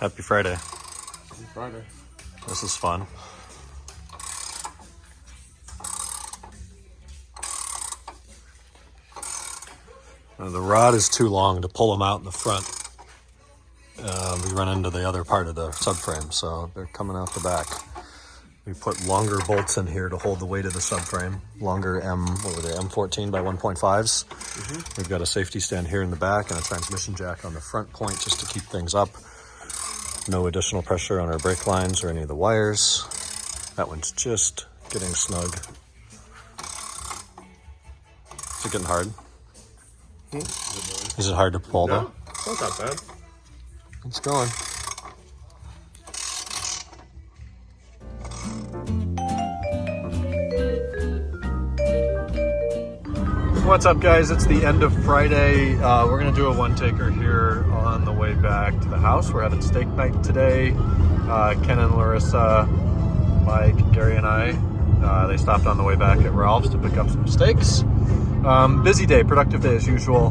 Happy Friday. Happy Friday. This is fun. The rod is too long to pull them out in the front. We run into the other part of the subframe, so they're coming out the back. We put longer bolts in here to hold the weight of the subframe. Longer M14 by 1.5s. We've got a safety stand here in the back and a transmission jack on the front point just to keep things up. No additional pressure on our brake lines or any of the wires. That one's just getting snug. Is it getting hard? Is it hard to pull though? No, it's not that bad. It's going. What's up, guys? It's the end of Friday. We're gonna do a one-taker here on the way back to the house. We're having steak night today. Ken and Larissa, Mike, Gary and I, they stopped on the way back at Ralph's to pick up some steaks. Busy day, productive day as usual.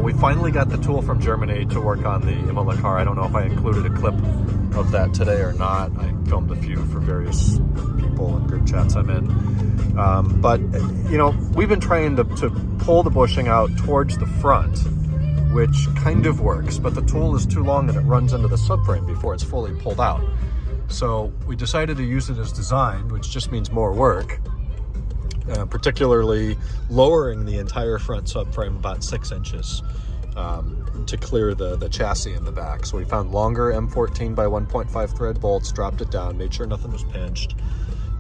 We finally got the tool from Germany to work on the Imola car. I don't know if I included a clip of that today or not. I filmed a few for various people and group chats I'm in. But, you know, we've been trying to pull the bushing out towards the front, which kind of works, but the tool is too long and it runs into the subframe before it's fully pulled out. So we decided to use it as designed, which just means more work. Particularly lowering the entire front subframe about 6 inches to clear the chassis in the back. So we found longer M14 by 1.5 thread bolts, dropped it down, made sure nothing was pinched,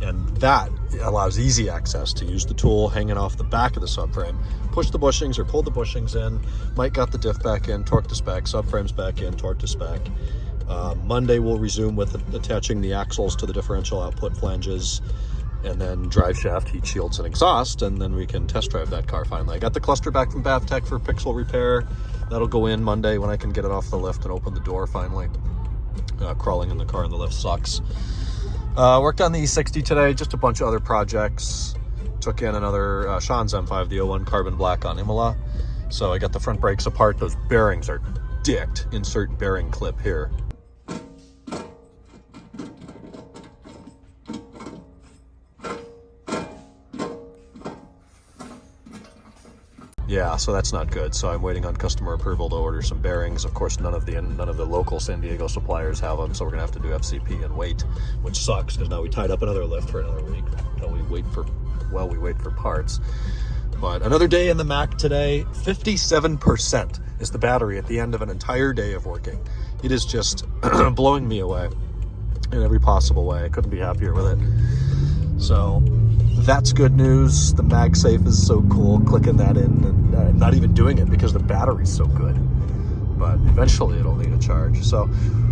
and that allows easy access to use the tool hanging off the back of the subframe, push the bushings or pull the bushings in. Mike got the diff back in, torque to spec, subframes back in, torque to spec. Monday we'll resume with attaching the axles to the differential output flanges, and then drive shaft, heat shields, and exhaust, and then we can test drive that car finally. I got the cluster back from BavTech for pixel repair. That'll go in Monday when I can get it off the lift and open the door finally. Crawling in the car in the lift sucks. Worked on the E60 today, just a bunch of other projects. Took in another Sean's M5, the 01 carbon black on Imola. So I got the front brakes apart. Those bearings are dicked. Insert bearing clip here. Yeah, so that's not good. So I'm waiting on customer approval to order some bearings. Of course, none of the local San Diego suppliers have them, so we're gonna have to do FCP and wait, which sucks because now we tied up another lift for another week until we wait for parts. But another day in the Mac today. 57% is the battery at the end of an entire day of working. It is just blowing me away in every possible way. I couldn't be happier with it. So that's good news. The MagSafe is so cool, clicking that in and not even doing it because the battery's so good. But eventually it'll need a charge. So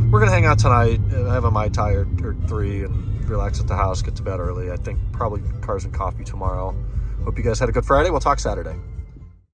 we're gonna hang out tonight and have a Mai Tai or 3 and relax at the house, get to bed early. I think probably cars and coffee tomorrow. Hope you guys had a good Friday. We'll talk Saturday.